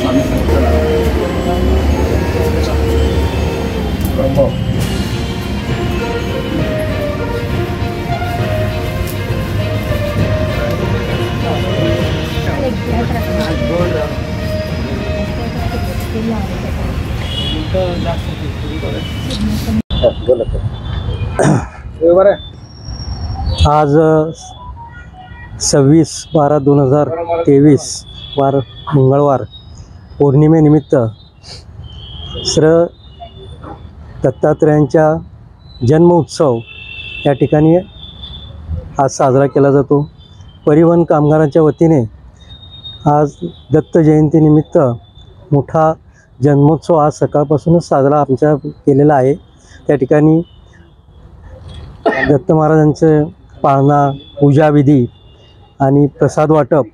आज 26/12/2023 वार मंगळवार पौर्णिमेनिमित्त श्री दत्तात्रेयांचा जन्म उत्सव या ठिकाणी आज साजरा केला जातो। परिवहन कामगारांच्या वतीने आज दत्त जयंतीनिमित्त मोठा जन्मोत्सव आज सकाळपासूनच साजरा आमच्या केलेला आहे। त्या ठिकाणी दत्त महाराजांचे पाळणा, पूजाविधी आणि प्रसाद वाटप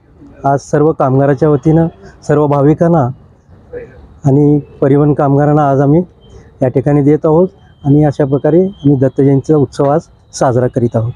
आज सर्व कामगाराच्या वतीनं सर्व भाविकांना आणि परिवहन कामगारांना आज आम्ही या ठिकाणी देत आहोत आणि अशा प्रकारे आम्ही दत्त जयंतीचा उत्सव आज साजरा करीत आहोत।